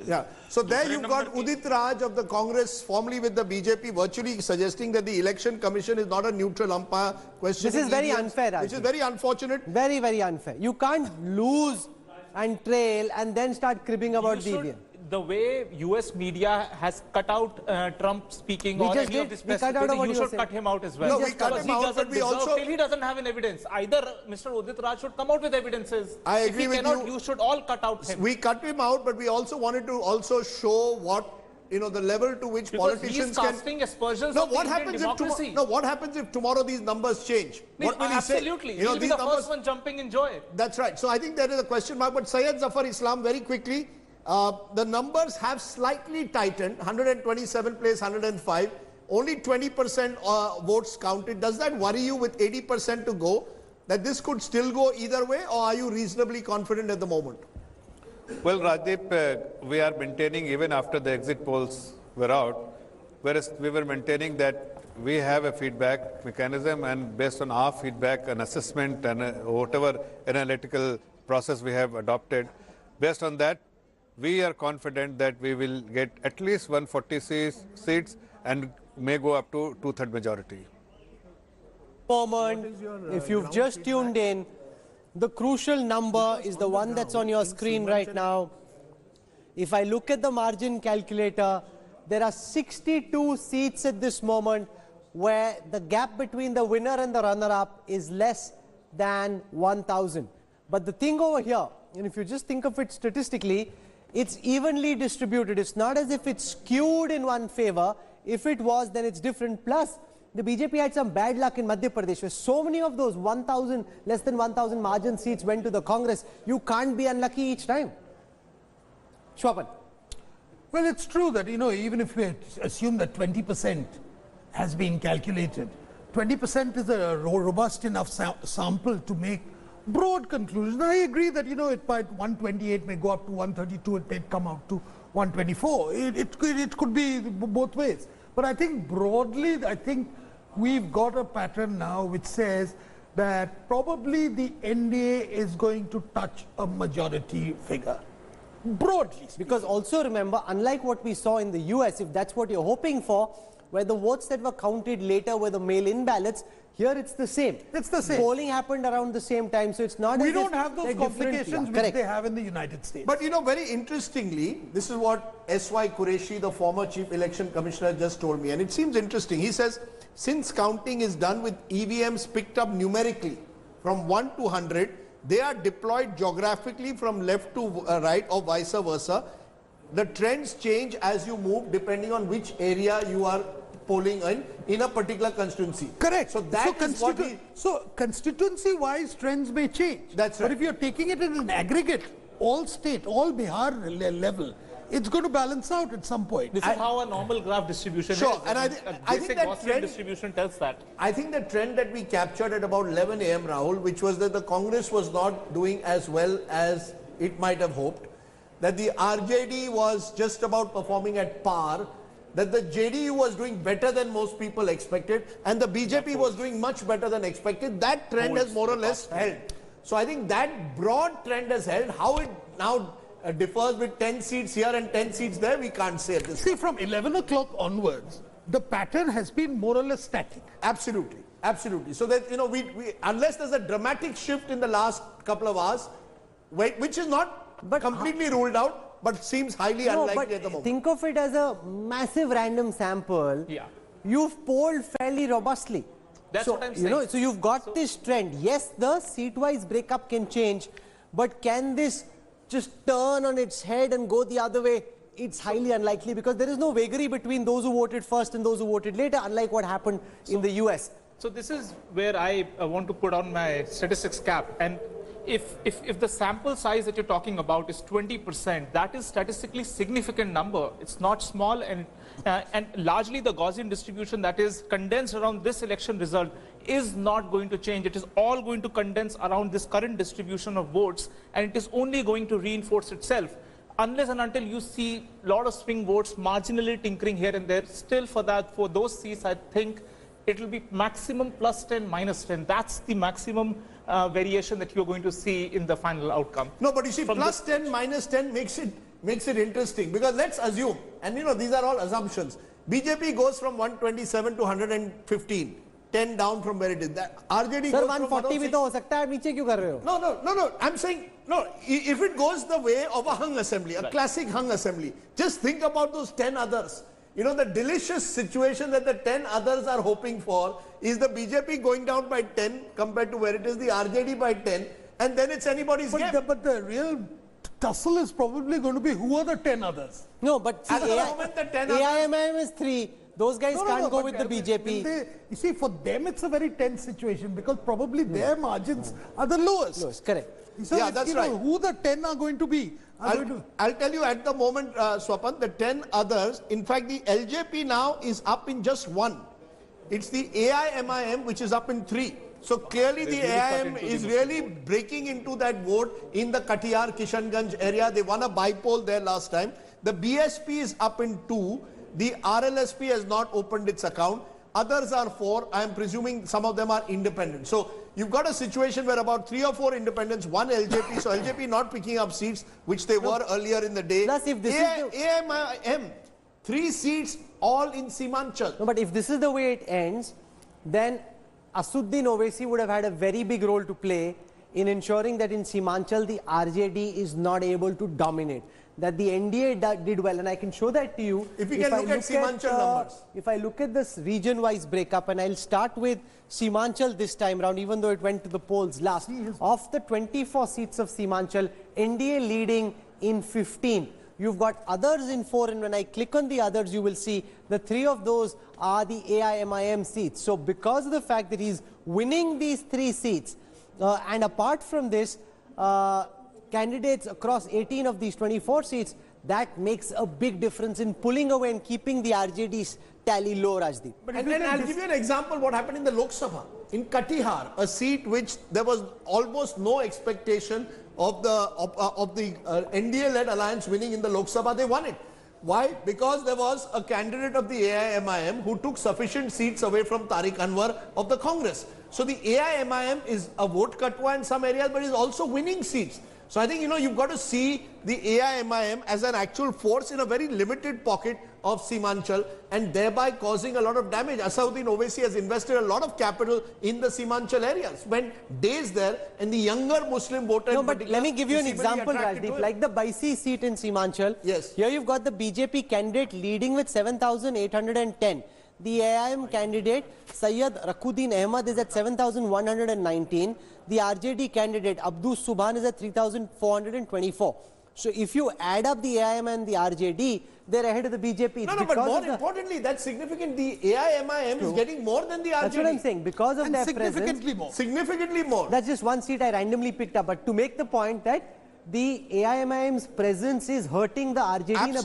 Yeah. So there you've got Udit Raj of the Congress, formerly with the BJP, virtually suggesting that the Election Commission is not a neutral umpire. Questioning this is very EVMs, unfair, Raj. which is very unfortunate. Very, very unfair. You can't lose and trail and then start cribbing about the EVM. The way US media has cut out Trump speaking or any of this press, you should cut him out as well. No, we cut him out, but we also... Till he doesn't have an evidence. Either Mr. Udit Raj should come out with evidences. I agree if he with cannot, you. You should all cut out him. We cut him out, but we also wanted to also show what, you know, the level to which because politicians he's casting aspersions No, on what the happens Indian if democracy? what happens if tomorrow these numbers change? What will he say? Absolutely. You know, he'll be the first one jumping in joy. That's right. So I think there is a question mark. But Syed Zafar Islam, very quickly, the numbers have slightly tightened. 127 place 105. Only 20% votes counted. Does that worry you with 80% to go? That this could still go either way, or are you reasonably confident at the moment? Well, Rajdeep, we are maintaining even after the exit polls were out, whereas we were maintaining that we have a feedback mechanism, and based on our feedback and assessment and whatever analytical process we have adopted, based on that, we are confident that we will get at least 140 seats and may go up to two-thirds majority. Moment, if you've just tuned in, the crucial number is the one that's on your screen right now. If I look at the margin calculator, there are 62 seats at this moment where the gap between the winner and the runner-up is less than 1,000. But the thing over here, and if you just think of it statistically, it's evenly distributed. It's not as if it's skewed in one favor. If it was, then it's different. Plus, the BJP had some bad luck in Madhya Pradesh, where so many of those 1,000, less than 1,000 margin seats went to the Congress. You can't be unlucky each time. Shwapan. Well, it's true that, you know, even if we assume that 20% has been calculated, 20% is a robust enough sample to make broad conclusions. I agree that, you know, it might 128 may go up to 132, it may come out to 124. It could be both ways. But I think broadly, I think we've got a pattern now which says that probably the NDA is going to touch a majority figure. Broadly speaking. Because also remember, unlike what we saw in the US, if that's what you're hoping for, where the votes that were counted later were the mail-in ballots, here it's the same. It's the same. Polling happened around the same time, so it's not. We don't have those complications which they have in the United States. But you know, very interestingly, this is what S.Y. Qureshi, the former Chief Election Commissioner, just told me, and it seems interesting. He says, since counting is done with EVMs picked up numerically from 1 to 100, they are deployed geographically from left to right or vice versa. The trends change as you move depending on which area you are polling in a particular constituency. Correct. So that is what so constituency-wise trends may change. That's right. But if you're taking it in an aggregate, all state, all Bihar level, it's going to balance out at some point. This is how a normal graph distribution is. And I think that Gaussian distribution tells that. I think the trend that we captured at about 11 a.m. Rahul, which was that the Congress was not doing as well as it might have hoped, that the RJD was just about performing at par, that the JDU was doing better than most people expected, and the BJP was doing much better than expected. That trend has more or less held. So I think that broad trend has held. How it now differs with 10 seats here and 10 seats there, we can't say at this point. See, from 11 o'clock onwards, the pattern has been more or less static. Absolutely. Absolutely. So that, you know, unless there's a dramatic shift in the last couple of hours, which is not completely ruled out, but seems highly unlikely at the moment. Think of it as a massive random sample. Yeah. You've polled fairly robustly. That's what I'm saying. You know, so you've got this trend. Yes, the seat-wise breakup can change, but can this just turn on its head and go the other way? It's highly unlikely, because there is no vagary between those who voted first and those who voted later, unlike what happened in the US. So this is where I want to put on my statistics cap. And if the sample size that you're talking about is 20%, that is statistically significant number. It's not small, and largely the Gaussian distribution that is condensed around this election result is not going to change. It is all going to condense around this current distribution of votes, and it is only going to reinforce itself. Unless and until you see a lot of swing votes marginally tinkering here and there, still for those seats, I think it will be maximum plus 10, minus 10. That's the maximum variation that you're going to see in the final outcome. No, but you see, plus 10, minus 10 makes it makes it interesting, because let's assume, and these are all assumptions, BJP goes from 127 to 115, 10 down from where it is. That RJD Sir, goes from 140 भी तो हो सकता है, नीचे क्यों कर रहे हो? No. I'm saying, no, if it goes the way of a hung assembly, a classic hung assembly, just think about those 10 others. The delicious situation that the 10 others are hoping for is the BJP going down by 10 compared to where it is the RJD by 10, and then it's anybody's game. But the real tussle is probably going to be who are the 10 others. No, but see, At the moment, the 10 others- AIMIM is 3. Those guys can't go but with the BJP. you see, for them it's a very tense situation because probably their margins are the lowest. Lowest, correct. So Yeah, it's, that's right. Who the 10 are going to be? I'll tell you at the moment, Swapan, the 10 others, in fact, the LJP now is up in just 1. It's the AIMIM which is up in 3. So clearly the AIM is really breaking into that vote in the Katiyar, Kishanganj area. They won a bypoll there last time. The BSP is up in 2. The RLSP has not opened its account. Others are 4. I am presuming some of them are independent. So you've got a situation where about 3 or 4 independents, 1 LJP. So LJP not picking up seats, which they were earlier in the day. Plus, if this is the- AIMIM, 3 seats, all in Simanchal. No, but if this is the way it ends, then Asuddin Owaisi would have had a very big role to play in ensuring that in Simanchal the RJD is not able to dominate. That the NDA did well, and I can show that to you. If we can look at Simanchal numbers. If I look at this region-wise breakup, and I'll start with Simanchal this time round, even though it went to the polls last. Of the 24 seats of Simanchal, NDA leading in 15. You've got others in 4, and when I click on the others, you will see the 3 of those are the AIMIM seats. So because of the fact that he's winning these 3 seats, and apart from this, candidates across 18 of these 24 seats, that makes a big difference in pulling away and keeping the RJD's tally low, Rajdeep. And then I'll give you an example what happened in the Lok Sabha. In Katihar, a seat which there was almost no expectation of the NDA-led alliance winning in the Lok Sabha, they won it. Why? Because there was a candidate of the AIMIM who took sufficient seats away from Tariq Anwar of the Congress. So the AIMIM is a vote katwa in some areas, but is also winning seats. So I think, you've got to see the AIMIM as an actual force in a very limited pocket of Simanchal and thereby causing a lot of damage. Asauddin Owaisi has invested a lot of capital in the Simanchal area, spent days there, and the younger Muslim voter. No, but let me give you an example, Rajdeep. Like the Baisi seat in Simanchal. Yes. Here you've got the BJP candidate leading with 7,810. The AIM candidate, Sayyid Rakuddin Ahmad, is at 7,119. The RJD candidate, Abdus Subhan, is at 3,424. So if you add up the AIM and the RJD, they're ahead of the BJP. No, but more importantly, that's significant. The AIMIM is getting more than the RJD. That's what I'm saying. Because of And their significantly presence, more. Significantly more. that's just one seat I randomly picked up. But to make the point that the AIMIM's presence is hurting the RJD in a